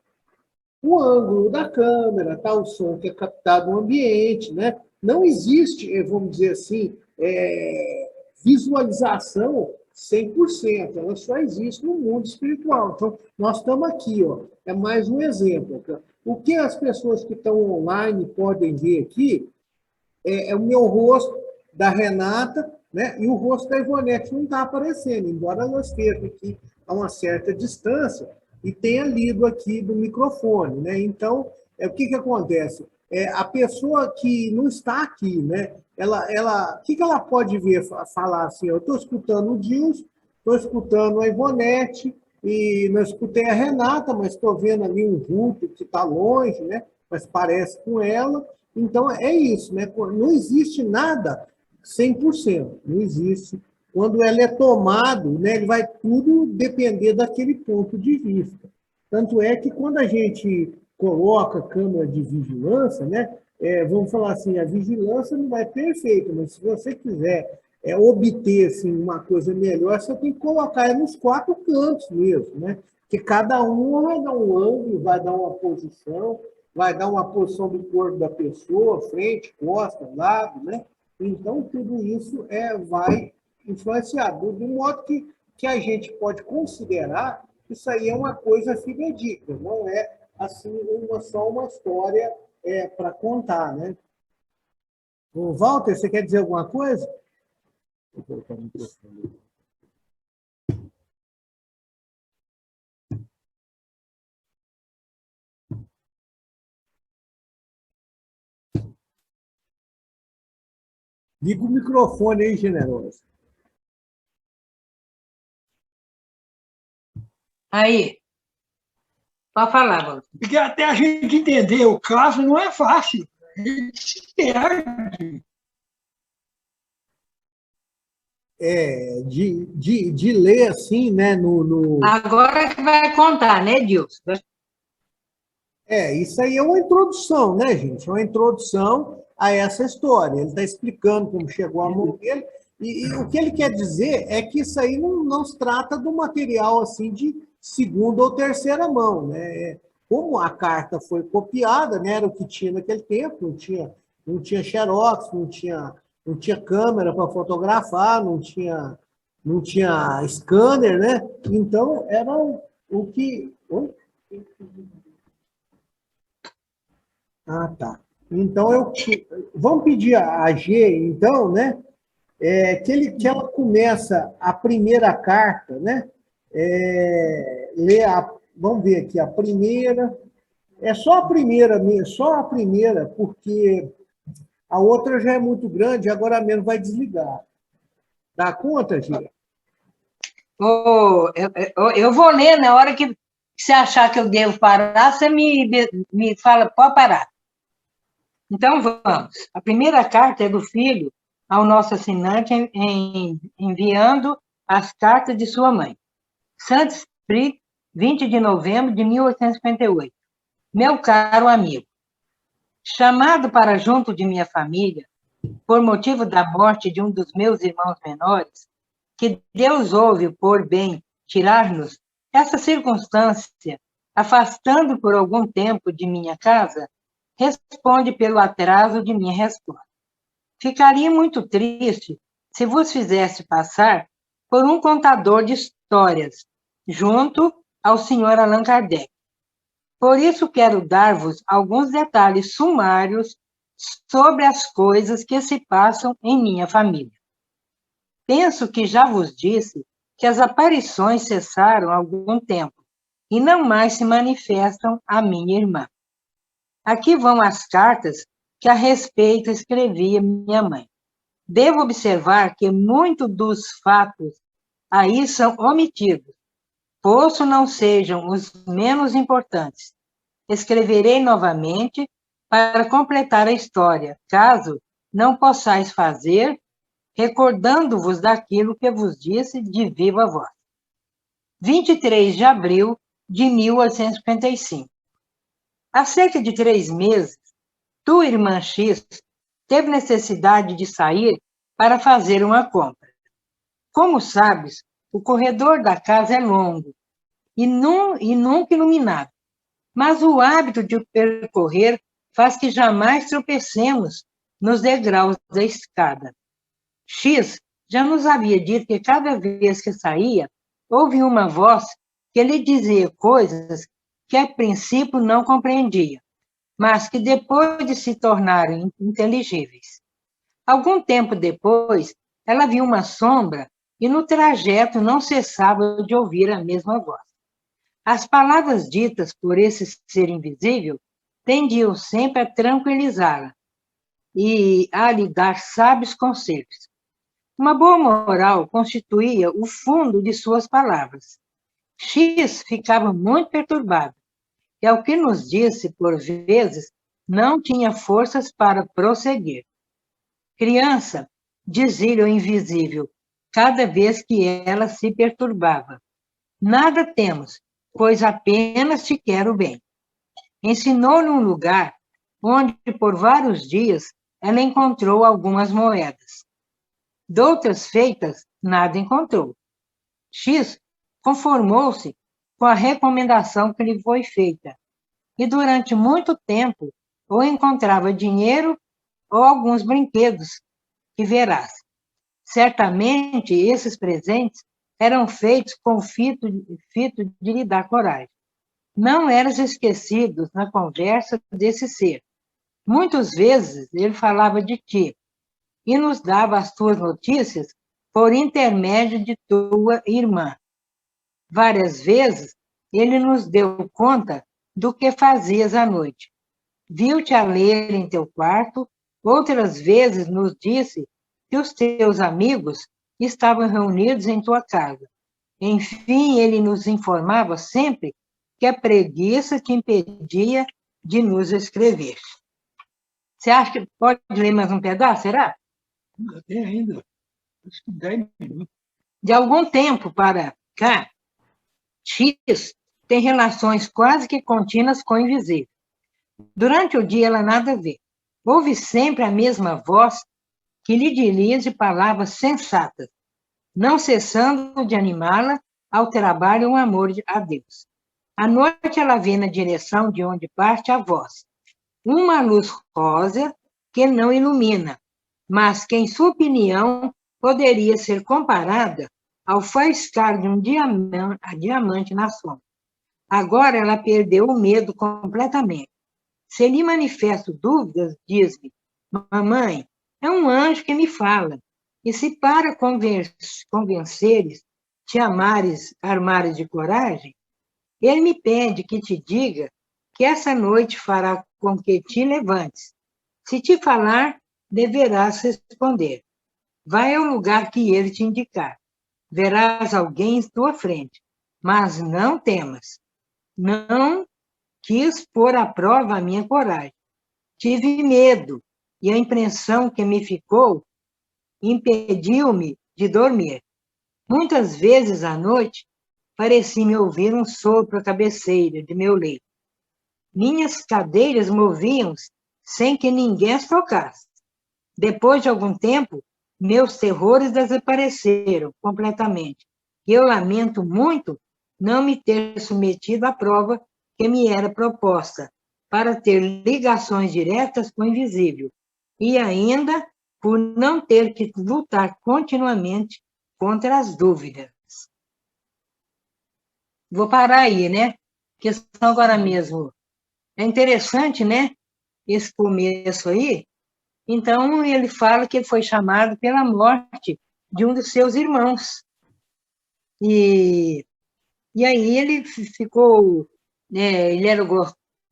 o ângulo da câmera, tá? O som que é captado no ambiente, né? Não existe, vamos dizer assim, visualização 100%, ela só existe no mundo espiritual. Então, nós estamos aqui, ó, é mais um exemplo. Tá? O que as pessoas que estão online podem ver aqui é o meu rosto, da Renata, né? E o rosto da Ivonete não está aparecendo, embora ela esteja aqui a uma certa distância, e tenha lido aqui do microfone, né? Então, o que acontece? A pessoa que não está aqui, né? O que ela pode ver, falar assim? Eu estou escutando o Dilson, estou escutando a Ivonete, e não escutei a Renata, mas estou vendo ali um vulto que está longe, né? Mas parece com ela. Então, é isso, né? Não existe nada 100%, não existe. Quando ela é tomado, né, ele vai tudo depender daquele ponto de vista. Tanto é que quando a gente coloca câmera de vigilância, né, vamos falar assim, a vigilância não vai perfeita, mas se você quiser obter assim, uma coisa melhor, você tem que colocar nos 4 cantos mesmo, né? Porque cada um vai dar um ângulo, vai dar uma posição, vai dar uma posição do corpo da pessoa, frente, costa, lado, né? Então, tudo isso vai influenciado, de modo que a gente pode considerar que isso aí é uma coisa fidedigna, não é assim só uma história para contar, né? O Walter, você quer dizer alguma coisa? Vou colocar o microfone. Liga o microfone aí, generoso. Aí, pode falar, Walter. Porque até a gente entender o caso não é fácil. A gente se perde. De ler assim, né? Agora que vai contar, né, Dilson? Isso aí é uma introdução, né, gente? É uma introdução a essa história. Ele está explicando como chegou a mão dele. E o que ele quer dizer é que isso aí não se trata do material assim de segunda ou terceira mão, né? Como a carta foi copiada, né, era o que tinha naquele tempo, não tinha xerox, não tinha câmera para fotografar, não tinha não tinha scanner, né? Então, era o que... Oi? Ah, tá. Então, vamos pedir a G, então, né? Que ela começa a primeira carta, né? Vamos ver aqui, a primeira... É só a primeira mesmo, só a primeira, porque a outra já é muito grande, agora mesmo vai desligar. Dá conta, Gira? Eu vou ler na hora que você achar que eu devo parar, você me fala, pode parar. Então, vamos. A primeira carta é do filho ao nosso assinante enviando as cartas de sua mãe. Saint-Esprit, 20 de novembro de 1858. Meu caro amigo, chamado para junto de minha família, por motivo da morte de um dos meus irmãos menores, que Deus ouve por bem tirar-nos, essa circunstância, afastando por algum tempo de minha casa, responde pelo atraso de minha resposta. Ficaria muito triste se vos fizesse passar por um contador de histórias, junto ao Sr. Allan Kardec. Por isso quero dar-vos alguns detalhes sumários sobre as coisas que se passam em minha família. Penso que já vos disse que as aparições cessaram há algum tempo e não mais se manifestam à minha irmã. Aqui vão as cartas que a respeito escrevia minha mãe. Devo observar que muitos dos fatos aí são omitidos, posto não sejam os menos importantes. Escreverei novamente para completar a história, caso não possais fazer, recordando-vos daquilo que vos disse de viva voz. 23 de abril de 1855. Há cerca de 3 meses, tua irmã X teve necessidade de sair para fazer uma compra. Como sabes, o corredor da casa é longo e nunca iluminado, mas o hábito de o percorrer faz que jamais tropecemos nos degraus da escada. X já nos havia dito que cada vez que saía, ouvia uma voz que lhe dizia coisas que a princípio não compreendia, mas que depois de se tornarem inteligíveis. Algum tempo depois, ela viu uma sombra e no trajeto não cessava de ouvir a mesma voz. As palavras ditas por esse ser invisível tendiam sempre a tranquilizá-la e a lhe dar sábios conselhos. Uma boa moral constituía o fundo de suas palavras. X ficava muito perturbado, e ao que nos disse, por vezes, não tinha forças para prosseguir. Criança, dizia-lhe o invisível, cada vez que ela se perturbava. Nada temos, pois apenas te quero bem. Ensinou-lhe um lugar onde, por vários dias, ela encontrou algumas moedas. Doutras feitas, nada encontrou. X conformou-se com a recomendação que lhe foi feita, e durante muito tempo ou encontrava dinheiro ou alguns brinquedos que verás. Certamente esses presentes eram feitos com o fito de lhe dar coragem. Não eras esquecidos na conversa desse ser. Muitas vezes ele falava de ti e nos dava as tuas notícias por intermédio de tua irmã. Várias vezes ele nos deu conta do que fazias à noite. Viu-te a ler em teu quarto, outras vezes nos disse que os teus amigos estavam reunidos em tua casa. Enfim, ele nos informava sempre que a preguiça te impedia de nos escrever. Você acha que pode ler mais um pedaço, será? Tem ainda. Acho que 10 minutos. De algum tempo para cá, X tem relações quase que contínuas com o invisível. Durante o dia, ela nada vê. Ouve sempre a mesma voz que lhe dirige palavras sensatas, não cessando de animá-la ao trabalho e ao amor a Deus. À noite, ela vê na direção de onde parte a voz uma luz rosa que não ilumina, mas que, em sua opinião, poderia ser comparada ao faiscar de um diamante na sombra. Agora ela perdeu o medo completamente. Se lhe manifesto dúvidas, diz-me: mamãe, é um anjo que me fala. E se para convenceres, te armares de coragem, ele me pede que te diga que essa noite fará com que te levantes. Se te falar, deverás responder. Vai ao lugar que ele te indicar. Verás alguém em tua frente, mas não temas. Não quis pôr à prova a minha coragem. Tive medo, e a impressão que me ficou impediu-me de dormir. Muitas vezes à noite, parecia-me ouvir um sopro à cabeceira de meu leito. Minhas cadeiras moviam-se sem que ninguém as tocasse. Depois de algum tempo, meus terrores desapareceram completamente. E eu lamento muito não me ter submetido à prova que me era proposta, para ter ligações diretas com o invisível, e ainda por não ter que lutar continuamente contra as dúvidas. Vou parar aí, né? Questão agora mesmo. É interessante, né? Esse começo aí. Então, ele fala que ele foi chamado pela morte de um dos seus irmãos. E aí ele ficou, né,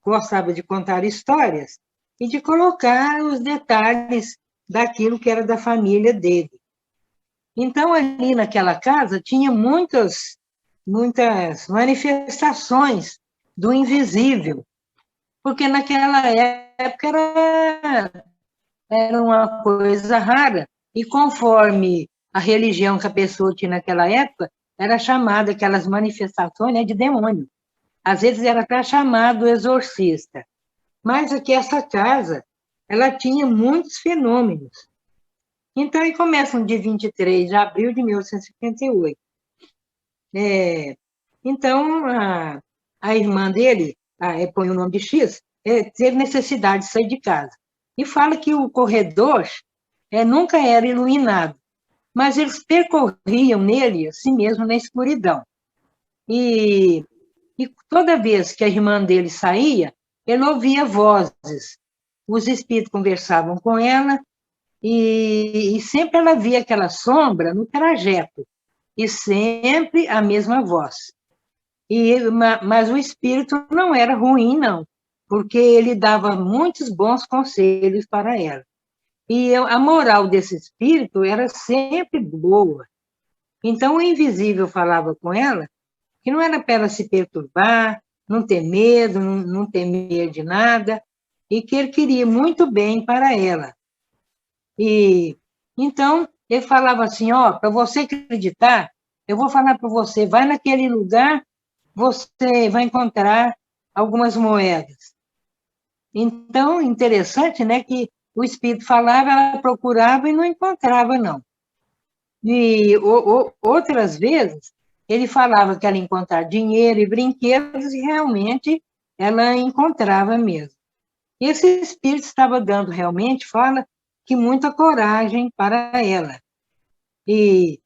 gostava de contar histórias e de colocar os detalhes daquilo que era da família dele. Então, ali naquela casa, tinha muitas manifestações do invisível, porque naquela época era uma coisa rara, e conforme a religião que a pessoa tinha naquela época, era chamada aquelas manifestações, né, de demônio. Às vezes era até chamado exorcista. Mas aqui essa casa, ela tinha muitos fenômenos. Então, aí começa no dia 23 de abril de 1858. Então, a irmã dele, põe o nome de X, teve necessidade de sair de casa. E fala que o corredor nunca era iluminado, mas eles percorriam nele, assim mesmo, na escuridão. E toda vez que a irmã dele saía, ele ouvia vozes. Os espíritos conversavam com ela, e sempre ela via aquela sombra no trajeto, e sempre a mesma voz. Mas o espírito não era ruim, não, porque ele dava muitos bons conselhos para ela. E a moral desse espírito era sempre boa. Então, o invisível falava com ela que não era para ela se perturbar, não ter medo, não temer de nada, e que ele queria muito bem para ela. E então, ele falava assim, para você acreditar, eu vou falar para você, vai naquele lugar, você vai encontrar algumas moedas. Então, interessante, né, que o espírito falava, ela procurava e não encontrava, não. E outras vezes, ele falava que ela ia encontrar dinheiro e brinquedos, e realmente ela encontrava mesmo. Esse espírito estava dando realmente, fala, que muita coragem para ela. E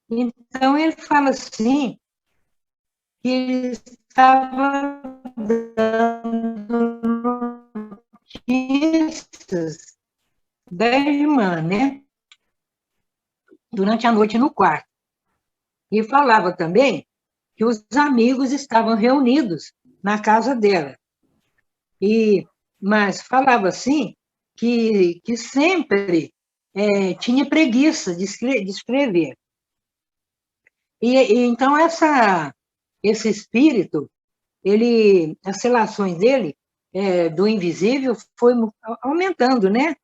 então ele fala assim, que ele estava dando notícias da irmã, né? Durante a noite no quarto. E falava também que os amigos estavam reunidos na casa dela. Mas falava assim, que sempre tinha preguiça de escrever. E então esse espírito, as relações dele, do invisível, foi aumentando, né?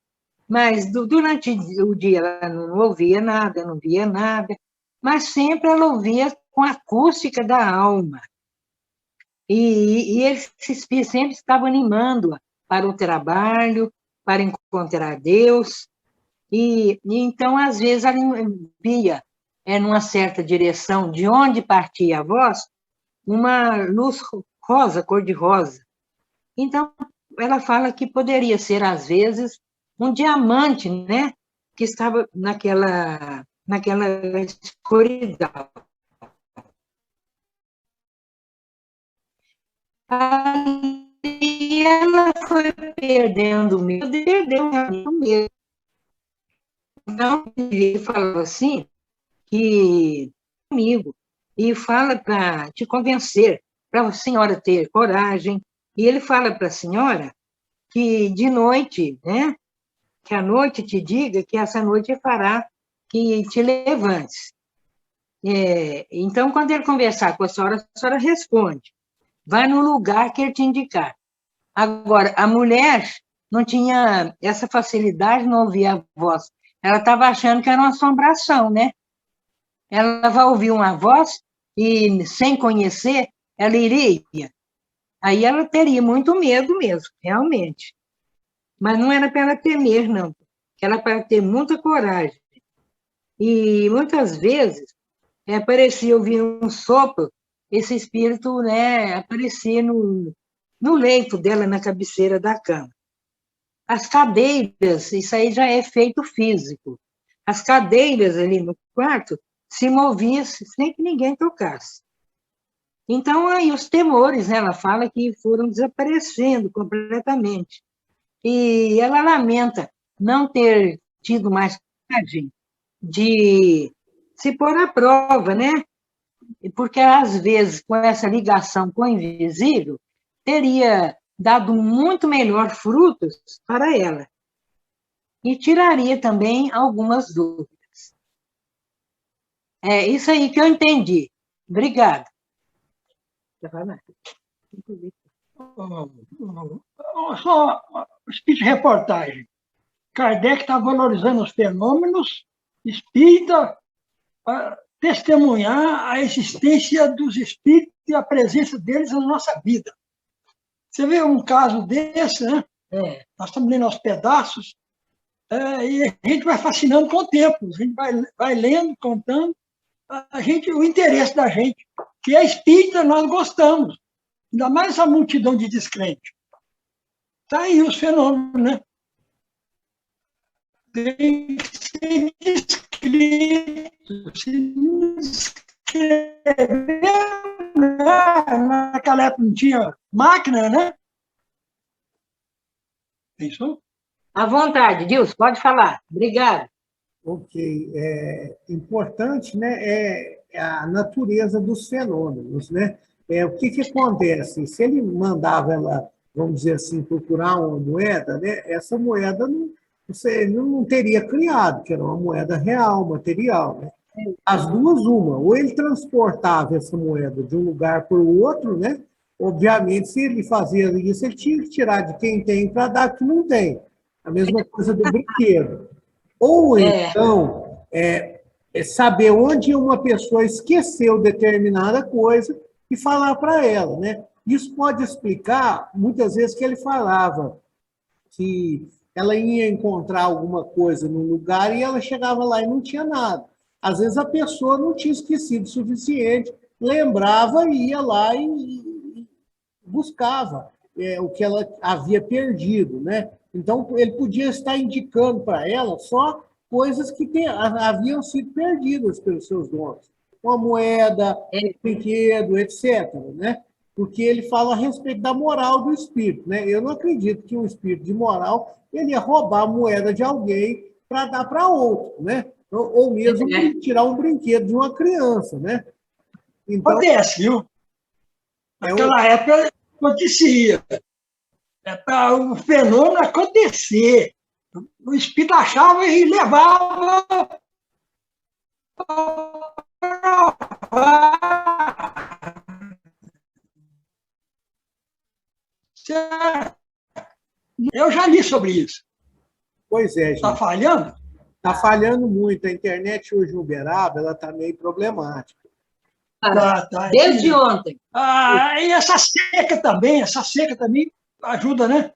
Mas durante o dia ela não ouvia nada, não via nada, mas sempre ela ouvia com a acústica da alma. E esse espírito sempre estava animando-a para o trabalho, para encontrar Deus. E então, às vezes, ela via, numa certa direção, de onde partia a voz, uma luz rosa, cor-de-rosa. Então, ela fala que poderia ser, às vezes, um diamante, né, que estava naquela escuridão. Aí ela foi perdendo o medo, perdeu o medo. Então, ele falou assim, que comigo, e fala para te convencer, para a senhora ter coragem. E ele fala para a senhora que de noite, né, que a noite te diga que essa noite fará que te levantes. Então, quando ele conversar com a senhora responde. Vai no lugar que ele te indicar. Agora, a mulher não tinha essa facilidade, não ouvia a voz. Ela estava achando que era uma assombração, né? Ela vai ouvir uma voz e, sem conhecer, ela iria. Aí ela teria muito medo mesmo, realmente. Mas não era para ela temer, não. Era para ter muita coragem. E muitas vezes parecia ouvir um sopro, esse espírito, né, aparecia no leito dela, na cabeceira da cama. As cadeiras, isso aí já é efeito físico. As cadeiras ali no quarto se moviam sem que ninguém tocasse. Então, aí os temores, né, ela fala que foram desaparecendo completamente. E ela lamenta não ter tido mais coragem de se pôr à prova, né? Porque, às vezes, com essa ligação com o invisível, teria dado muito melhor frutos para ela. E tiraria também algumas dúvidas. É isso aí que eu entendi. Obrigada. Só speech reportagem. Kardec está valorizando os fenômenos espírita para testemunhar a existência dos espíritos e a presença deles na nossa vida. Você vê um caso desse, né? Nós estamos lendo aos pedaços, e a gente vai fascinando com o tempo, a gente vai lendo, contando, o interesse da gente, que é espírita, nós gostamos, ainda mais essa multidão de descrentes. Está aí os fenômenos, né? Tem que ser descrito, se não descrever, naquela época não tinha máquina, né? Pensou? À vontade, Dilson, pode falar. Obrigada. Ok. Importante, né, é a natureza dos fenômenos, né? O que acontece? Se ele mandava ela, vamos dizer assim, procurar uma moeda, né, essa moeda ele não teria criado, que era uma moeda real, material, né? As duas, ou ele transportava essa moeda de um lugar para o outro, né? Obviamente, se ele fazia isso, ele tinha que tirar de quem tem para dar que não tem. A mesma coisa do brinquedo. Ou então, saber onde uma pessoa esqueceu determinada coisa e falar para ela, né? Isso pode explicar, muitas vezes, que ele falava que ela ia encontrar alguma coisa num lugar e ela chegava lá e não tinha nada. Às vezes a pessoa não tinha esquecido o suficiente, lembrava e ia lá e buscava o que ela havia perdido, né? Então, ele podia estar indicando para ela só coisas que haviam sido perdidas pelos seus donos. Uma moeda, um brinquedo, etc., né? Porque ele fala a respeito da moral do espírito, né? Eu não acredito que um espírito de moral ele ia roubar a moeda de alguém para dar para outro, né? Ou mesmo tirar um brinquedo de uma criança, né? Então, acontece, viu? Naquela época acontecia. Para o fenômeno acontecer. O espírito achava e levava. Eu já li sobre isso. Pois é, gente. Está falhando? Está falhando muito. A internet hoje em Uberaba, ela está meio problemática. Desde ontem. E essa seca também ajuda, né?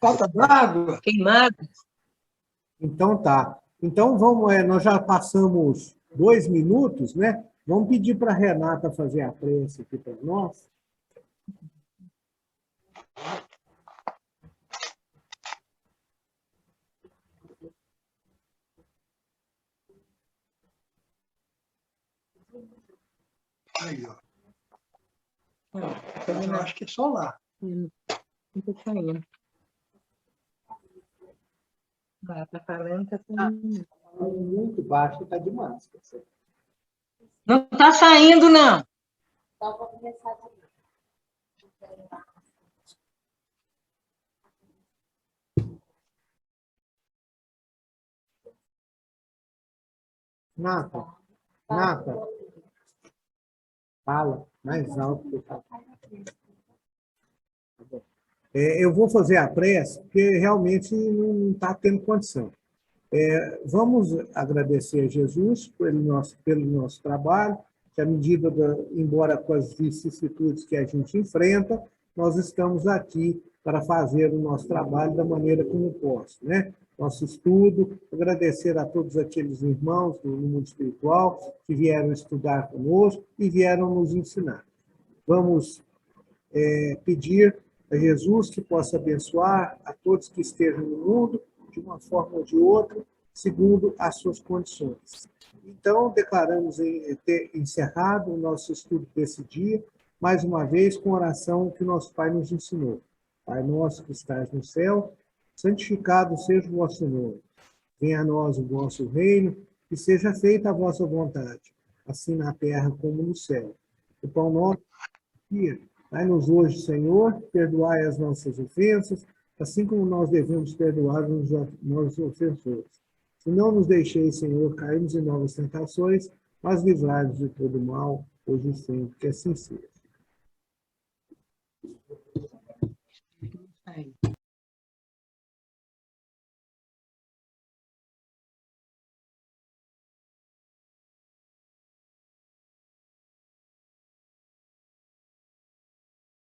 Falta d'água. Queimada. Então tá. Então nós já passamos 2 minutos, né? Vamos pedir para a Renata fazer a prece aqui para nós. Aí, ó. Eu acho que é só lá. Não estou saindo. Está falando, está saindo. Muito baixo, está demais. Não está saindo, não. Então, vou começar de novo. Nata, fala mais alto que eu falo. Eu vou fazer a prece, porque realmente não está tendo condição. Vamos agradecer a Jesus pelo nosso trabalho, que à medida, embora com as vicissitudes que a gente enfrenta, nós estamos aqui para fazer o nosso trabalho da maneira como posso, né? Nosso estudo, agradecer a todos aqueles irmãos do mundo espiritual que vieram estudar conosco e vieram nos ensinar. Vamos pedir a Jesus que possa abençoar a todos que estejam no mundo, de uma forma ou de outra, segundo as suas condições. Então, declaramos ter encerrado o nosso estudo desse dia, mais uma vez com a oração que nosso Pai nos ensinou. Pai nosso que estás no céu, santificado seja o vosso nome. Venha a nós o vosso reino, e seja feita a vossa vontade, assim na terra como no céu. O pão nosso dia, dai-nos hoje, Senhor, perdoai as nossas ofensas, assim como nós devemos perdoar os nossos ofensores. Se não nos deixeis, Senhor, cairmos em novas tentações, mas livrai-nos de todo mal, hoje e sempre, que assim seja.